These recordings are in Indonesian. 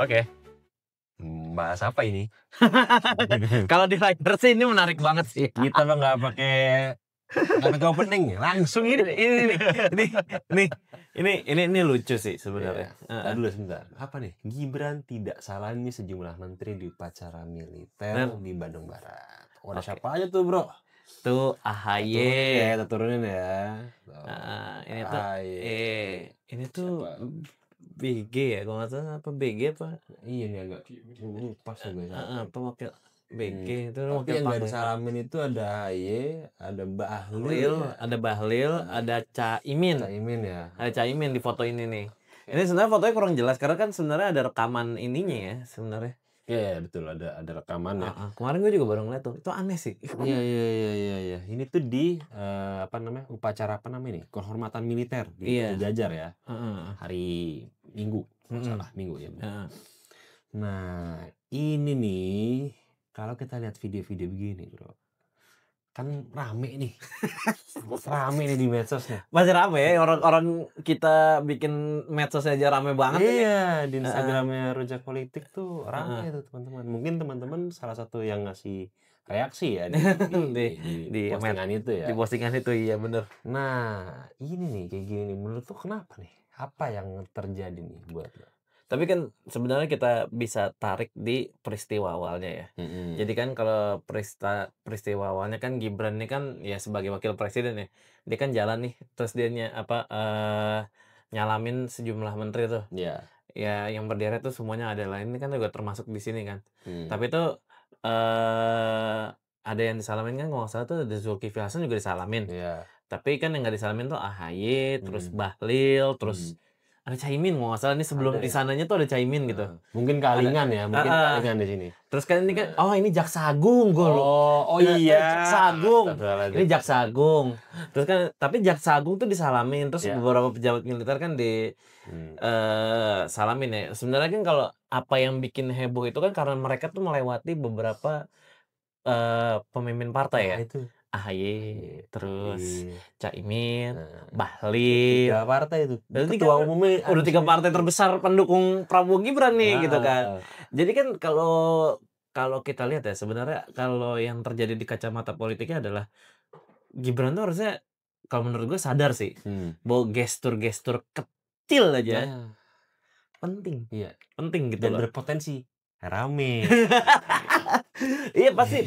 Oke. Bahas apa ini? Kalau di Rider sih ini menarik banget sih. Kita mah nggak pakai opening, langsung ini lucu sih sebenarnya. Tadi dulu sebentar. Apa nih? Gibran tidak salami sejumlah menteri di upacara militer di Bandung Barat. Oh, ada siapa aja tuh, Bro? Tuh AHY. Kita turunin ya. Ini tuh ini tuh BG ya, kalau nggak salah apa BG apa? Iya nih agak lupa sih gue. Apa wakil BG itu Tapi wakil yang panggung. dari salamin itu ada AHY, ada Bahlil, ada Caimin. Caimin ya. Ada Caimin di foto ini nih. Ini sebenarnya fotonya kurang jelas karena kan sebenarnya ada rekaman ininya ya sebenarnya. Iya betul, ada rekaman ya. Kemarin gue juga baru ngeliat tuh, itu aneh sih. Iya. Ini tuh di upacara apa namanya nih? Kehormatan militer di Jajar ya. Hari Minggu, salah Minggu ya. Nah ini nih, kalau kita lihat video-video begini, Bro, kan rame nih, di medsos nih. Masih rame ya, orang kita bikin medsos aja rame banget. Iya, di Instagramnya Rujak Politik tuh rame tuh teman-teman. Mungkin teman-teman salah satu yang ngasih reaksi ya di postingan itu ya. Di postingan itu iya bener. Nah ini nih kayak gini, menurut lu kenapa nih? Apa yang terjadi nih buat lo? Tapi kan sebenarnya kita bisa tarik di peristiwa awalnya ya. Jadi kan kalau peristiwa awalnya kan Gibran ini kan ya sebagai wakil presiden ya. Dia kan jalan nih terus dia nyalamin sejumlah menteri tuh. Iya. Ya yang berderet tuh semuanya ada lah. Ini kan juga termasuk di sini kan. Tapi itu ada yang disalamin kan kalau nggak salah tuh ada Zulkifli Hasan juga disalamin. Iya. Tapi kan yang nggak disalamin tuh AHY, terus Bahlil, terus ada Caimin mau nggak salah ini sebelum di sananya tuh ada Caimin gitu. Mungkin kalingan ya, mungkin kalingan di sini. Terus kan ini kan ini Jaksa Agung gue iya. Jaksa Agung. Ini Jaksa Agung. Terus kan tapi Jaksa Agung tuh disalamin terus beberapa pejabat militer kan di salamin ya. Sebenarnya kan kalau apa yang bikin heboh itu kan karena mereka tuh melewati beberapa pemimpin partai ya. Itu AHY, terus Caimin, Bahlil. 3 partai itu. Ketua umumnya udah 3 partai terbesar pendukung Prabowo Gibran nih gitu kan. Jadi kan kalau kita lihat ya sebenarnya kalau yang terjadi di kacamata politiknya adalah Gibran tuh harusnya kalau menurut gue sadar sih bahwa gestur-gestur kecil aja penting. Iya. Penting gitu dan loh. Berpotensi rame. Iya pasti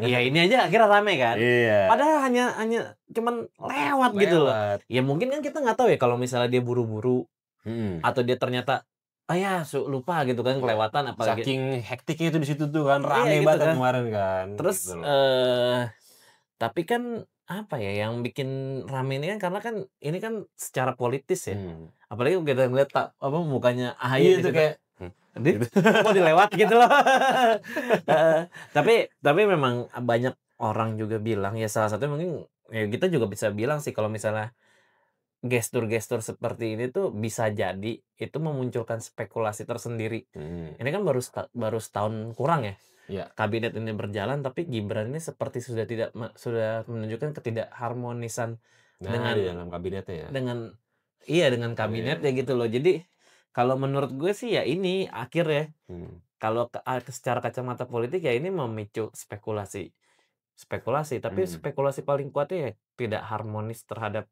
ya ini aja akhirnya rame kan. Iya. Padahal hanya cuman lewat gitu loh. Ya mungkin kan kita nggak tahu ya kalau misalnya dia buru-buru atau dia ternyata lupa gitu kan kelewatan apalagi saking hektiknya itu di situ tuh kan rame gitu banget kan kemarin kan. Terus gitu tapi kan apa ya yang bikin rame ini kan karena kan ini kan secara politis ya. Apalagi kita ngeliat mukanya AHY itu kayak mau dilewat gitu loh. Tapi memang banyak orang juga bilang ya salah satu mungkin ya kita juga bisa bilang sih kalau misalnya gestur-gestur seperti ini tuh bisa jadi itu memunculkan spekulasi tersendiri. Ini kan baru setahun kurang ya. Kabinet ini berjalan tapi Gibran ini seperti sudah menunjukkan ketidakharmonisan dengan di dalam kabinetnya ya. Dengan kabinetnya gitu loh. Jadi kalau menurut gue sih ya ini akhir ya. Kalau secara kacamata politik ya ini memicu spekulasi. Tapi spekulasi paling kuatnya ya tidak harmonis terhadap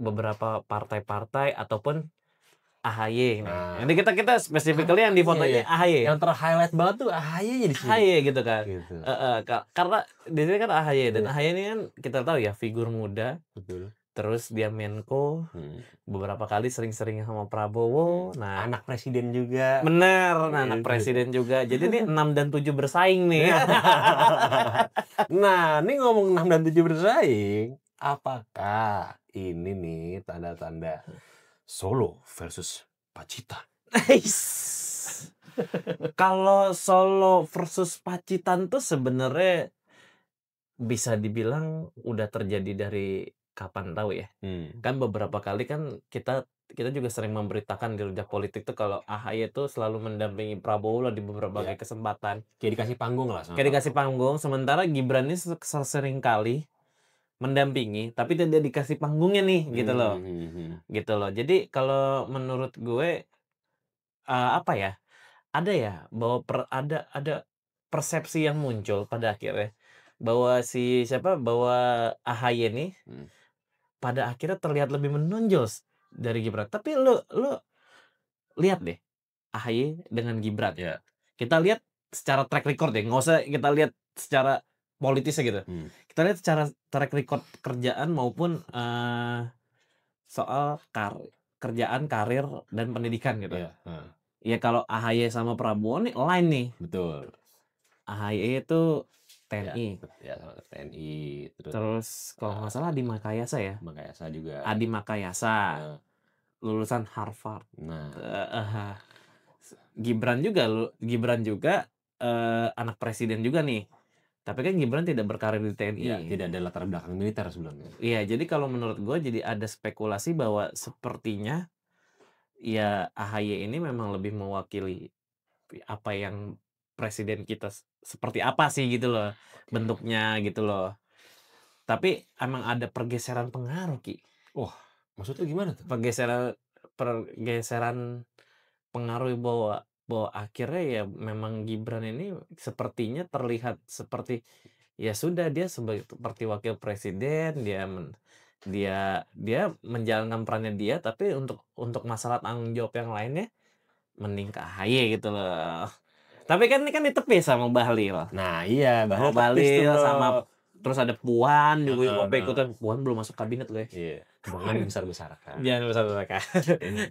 beberapa partai-partai ataupun AHY. Ini kita spesifikally yang di fotonya AHY. Yang ter-highlight banget tuh AHY di sini. AHY gitu kan. Karena di sini kan AHY dan AHY ini kan kita tahu ya figur muda. Betul. Terus dia Menko, beberapa kali sering-sering sama Prabowo. Nah, anak presiden juga. Bener, anak presiden juga. Jadi ini 6 dan 7 bersaing nih. Nah, ini ngomong 6 dan 7 bersaing, apakah ini nih tanda-tanda Solo versus Pacitan? Kalau Solo versus Pacitan tuh sebenarnya bisa dibilang udah terjadi dari kapan tahu ya. Kan beberapa kali kan kita juga sering memberitakan di Rujak Politik tuh kalau AHY itu selalu mendampingi Prabowo lah di beberapa kesempatan. Kayak dikasih panggung lah. Kayak dikasih panggung. Sementara Gibran ini sering kali mendampingi, tapi tidak dikasih panggungnya nih, gitu loh. Gitu loh. Jadi kalau menurut gue apa ya, ada ya bahwa ada persepsi yang muncul pada akhirnya bahwa bahwa AHY nih Hmm. pada akhirnya terlihat lebih menonjol dari Gibran. Tapi lu lihat deh AHY dengan Gibran. Ya. Kita lihat secara track record ya, nggak usah kita lihat secara politisnya gitu. Kita lihat secara track record kerjaan maupun soal kerjaan, karir, dan pendidikan gitu. Iya. Ya kalau AHY sama Prabowo nih lain nih. Betul. AHY itu TNI. Ya, TNI. Terus kalau nggak salah Adi Makayasa ya. Makayasa juga. Adi Makayasa. Lulusan Harvard. Nah. Gibran juga anak presiden juga nih. Tapi kan Gibran tidak berkarir di TNI. Ya, tidak ada latar belakang militer sebelumnya. Iya, jadi kalau menurut gue jadi ada spekulasi bahwa sepertinya ya AHY ini memang lebih mewakili apa yang presiden kita seperti apa sih gitu loh, bentuknya gitu loh. Tapi emang ada pergeseran pengaruh, Ki. Wah, maksudnya gimana tuh? Pergeseran pengaruh bahwa akhirnya ya memang Gibran ini sepertinya terlihat seperti ya sudah dia seperti wakil presiden, dia menjalankan perannya dia, tapi untuk masalah tanggung jawab yang lainnya mending ke AHY gitu loh. Tapi kan ini kan ditepis sama Bahlil. Nah iya, Bahlil sama terus ada Puan juga ikutan. Puan belum masuk kabinet loh ya. Iya. Jangan besar-besarkan. Jangan besar-besarkan.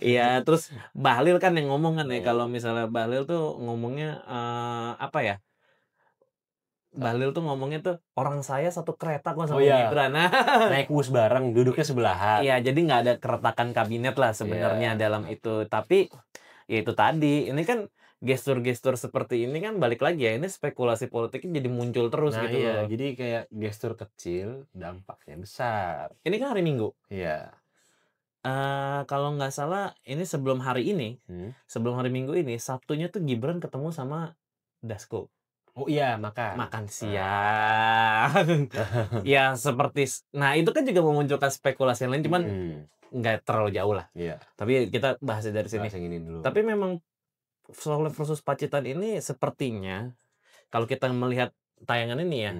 Iya, terus Bahlil kan yang ngomong kan ya, kalau misalnya Bahlil tuh ngomongnya apa ya? Bahlil tuh ngomongnya tuh orang saya satu kereta kok sama Gibran. Naik bus bareng, duduknya sebelahan. Iya, jadi nggak ada keretakan kabinet lah sebenarnya dalam itu. Tapi ya itu tadi, ini kan gestur-gestur seperti ini kan balik lagi ya, ini spekulasi politiknya jadi muncul terus gitu loh. Jadi kayak gestur kecil, dampaknya besar. Ini kan hari Minggu. Iya. Kalau nggak salah ini sebelum hari Minggu ini, Sabtunya tuh Gibran ketemu sama Dasko. Oh iya, makan siang. Ya seperti, nah itu kan juga memunculkan spekulasi yang lain, cuman nggak terlalu jauh lah. Iya. Tapi kita bahas dari sini. Bahas yang ini dulu. Tapi memang Soleh versus Pacitan ini sepertinya kalau kita melihat tayangan ini ya,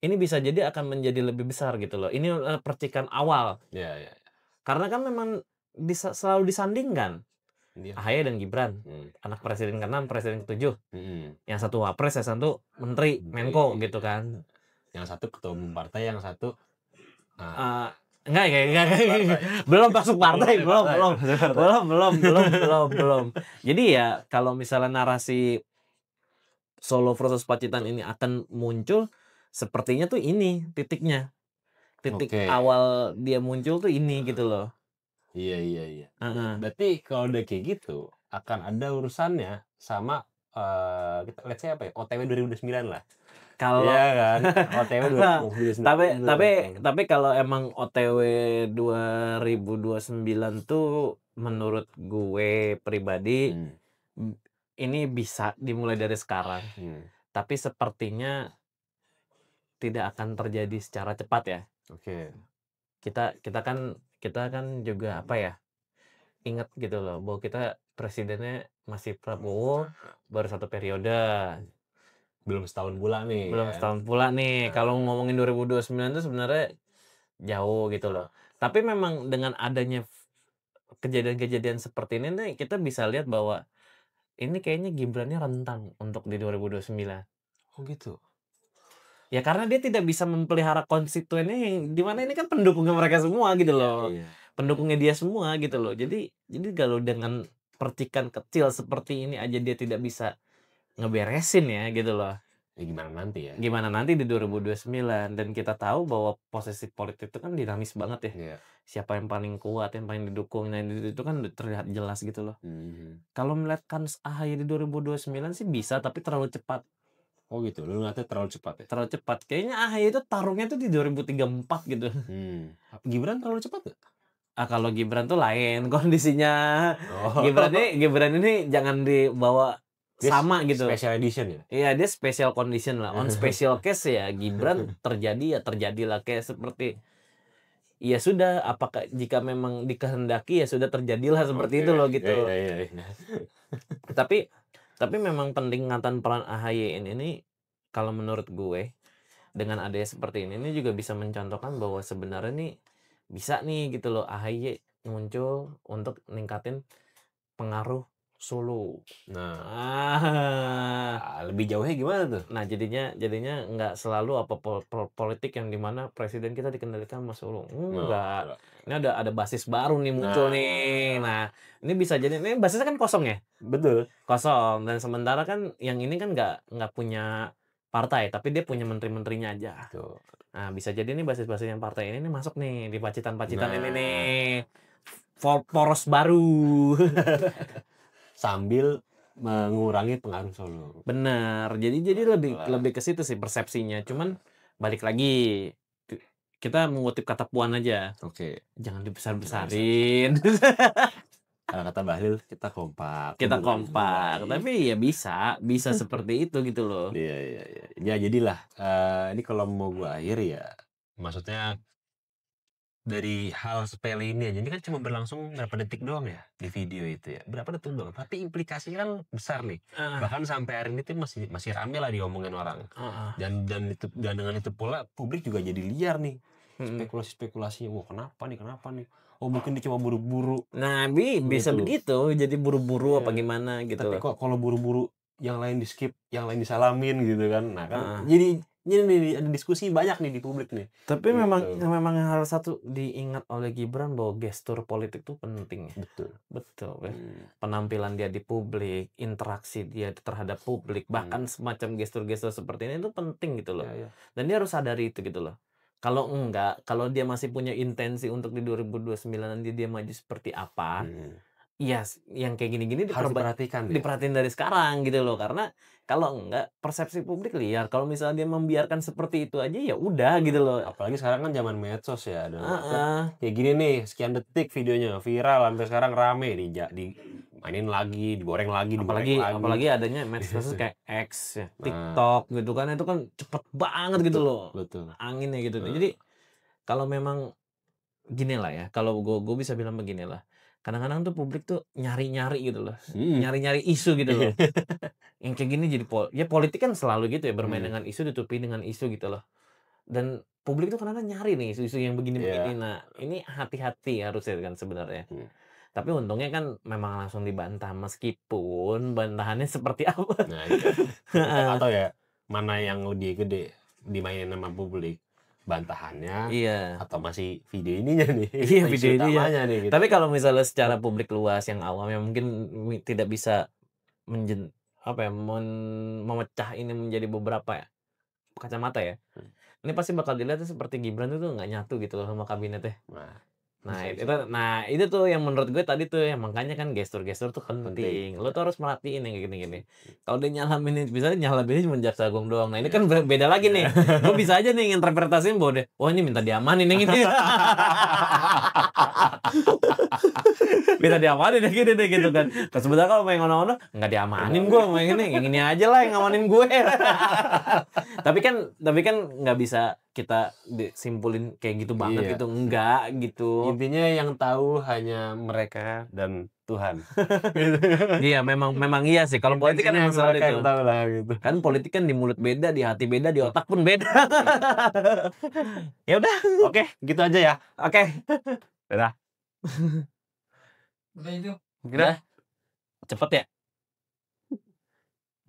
ini bisa jadi akan menjadi lebih besar gitu loh. Ini percikan awal. Iya. Karena kan memang selalu disandingkan. AHY dan Gibran, anak presiden ke-6, presiden ke-7. Yang satu wapres, yang satu menteri, Menko gitu kan. Yang satu ketua umum partai, yang satu enggak. Belum masuk partai, belum. Jadi ya kalau misalnya narasi Solo versus Pacitan ini akan muncul, sepertinya tuh ini titiknya. Titik awal dia muncul tuh ini gitu loh. Iya. Berarti kalau udah kayak gitu akan ada urusannya sama let's say apa ya, OTW 2009 lah. Kalau kan OTW 2009. Tapi kalau emang OTW 2029 tuh menurut gue pribadi ini bisa dimulai dari sekarang. Tapi sepertinya tidak akan terjadi secara cepat ya. Oke. Kita kan juga apa ya, ingat gitu loh bahwa kita presidennya masih Prabowo baru 1 periode, belum setahun pula nih. Kalau ngomongin 2029 itu sebenarnya jauh gitu loh. Tapi memang dengan adanya kejadian-kejadian seperti ini nih, kita bisa lihat bahwa ini kayaknya Gibrannya rentan untuk di 2029. Oh gitu. Ya karena dia tidak bisa memelihara konstituennya yang dimana ini kan pendukungnya mereka semua gitu loh. Pendukungnya dia semua gitu loh. Jadi kalau dengan percikan kecil seperti ini aja dia tidak bisa ngeberesin ya gitu loh. Ya gimana nanti di 2029. Dan kita tahu bahwa posisi politik itu kan dinamis banget ya. Siapa yang paling kuat, yang paling didukung, nah itu kan terlihat jelas gitu loh. Kalau melihat kans AHY di 2029 sih bisa, tapi terlalu cepat. Oh gitu, lu ngeliatnya terlalu cepat ya? Terlalu cepat. Kayaknya AHY itu taruhnya tuh di 2034 gitu. Gibran terlalu cepat gak? Kalau Gibran tuh lain kondisinya. Gibran ini jangan dibawa dia sama gitu. Special edition ya? Iya, dia special condition lah. On special case ya Gibran terjadilah kayak seperti ya sudah, apakah jika memang dikehendaki ya sudah terjadilah seperti itu loh gitu. Iya. Tapi memang peningkatan peran AHY ini kalau menurut gue dengan adanya seperti ini juga bisa mencontohkan bahwa sebenarnya nih bisa nih gitu loh AHY muncul untuk ningkatin pengaruh Solo. Lebih jauhnya gimana tuh? Nah jadinya nggak selalu apa politik yang dimana presiden kita dikendalikan sama Solo. Enggak. Ini ada basis baru nih muncul nih. Nah ini bisa jadi ini basisnya kan kosong ya. Betul. Kosong dan sementara kan yang ini kan nggak punya partai tapi dia punya menteri-menterinya aja. Betul. Nah bisa jadi nih basis-basis yang partai ini masuk nih di pacitan-pacitan ini nih. Poros baru. Sambil mengurangi pengaruh Solo. Benar. Jadi lebih ke situ sih persepsinya. Cuman balik lagi kita mengutip kata Puan aja. Oke. Jangan dibesar-besarin. Kalau kata Bahlil kita kompak. Kita kompak. Tapi ya bisa seperti itu gitu loh. Iya. Ya jadilah ini kalau mau gua akhiri ya maksudnya dari hal sepele ini aja, ini kan cuma berlangsung berapa detik doang ya di video itu ya, berapa detik doang, tapi implikasinya kan besar nih. Bahkan sampai hari ini tuh masih rame lah diomongin orang. Dan dengan itu pula publik juga jadi liar nih, spekulasinya, wah kenapa nih, oh mungkin dia cuma buru-buru. Nah bisa begitu, jadi buru-buru apa gimana gitu. Tapi kok kalau buru-buru yang lain di skip, yang lain disalamin gitu kan, nah kan jadi ini ada diskusi banyak nih di publik nih. Tapi memang hal satu diingat oleh Gibran bahwa gestur politik itu penting. Betul. Penampilan dia di publik, interaksi dia terhadap publik, bahkan semacam gestur-gestur seperti ini itu penting gitu loh. Dan dia harus sadari itu gitu loh. Kalau enggak, kalau dia masih punya intensi untuk di 2029 nanti dia maju seperti apa, yang kayak gini-gini harus diperhatiin dari sekarang gitu loh. Karena kalau enggak persepsi publik liar. Kalau misalnya dia membiarkan seperti itu aja ya udah gitu loh. Apalagi sekarang kan zaman medsos ya. Kayak gini nih, sekian detik videonya viral sampai sekarang rame mainin lagi, digoreng lagi, apalagi adanya medsos kayak X ya, TikTok gitu kan, itu kan cepet banget gitu loh. Betul. Anginnya gitu. Jadi kalau memang gini lah ya, kalau gue bisa bilang begini lah. Kadang-kadang tuh publik tuh nyari-nyari gitu loh. Nyari-nyari isu gitu loh. Yang kayak gini jadi politik kan selalu gitu ya, bermain dengan isu ditutupi dengan isu gitu loh. Dan publik tuh kadang-kadang nyari nih isu-isu yang begini-begini. Nah, ini hati-hati harusnya kan sebenarnya. Tapi untungnya kan memang langsung dibantah meskipun bantahannya seperti apa. Nah, atau ya mana yang lebih gede dimainin sama publik. Bantahannya atau masih video ininya nih. Video ininya nih gitu. Tapi kalau misalnya secara publik luas yang awam yang mungkin tidak bisa memecah ini menjadi beberapa kacamata ya. Ini pasti bakal dilihat seperti Gibran itu nggak nyatu gitu loh sama kabinetnya. Itu tuh yang menurut gue tadi tuh yang makanya kan gestur-gestur tuh penting. Lo tuh harus merhatiin yang gini-gini. Kalau dia nyalamin cuma Jaksa Agung doang. Nah ini kan beda lagi nih. Gue bisa aja nih interpretasiin bahwa wah ini minta diamanin yang ini. Minta diamanin yang gini deh gitu kan. Sebenarnya kalau main ono-ono nggak diamanin gue, main yang ini aja lah yang ngamanin gue. Tapi kan nggak bisa kita disimpulin kayak gitu banget gitu, enggak gitu. Intinya yang tahu hanya mereka dan Tuhan. Iya, memang iya sih. Kalau politik kan emang selalu itu. Tahu lah gitu. Kan politik kan di mulut beda, di hati beda, di otak pun beda. Ya udah, oke, gitu aja ya. Oke. Udah. Udah itu. Udah. Cepet ya?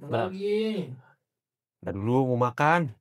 Lagi. Dan dulu mau makan.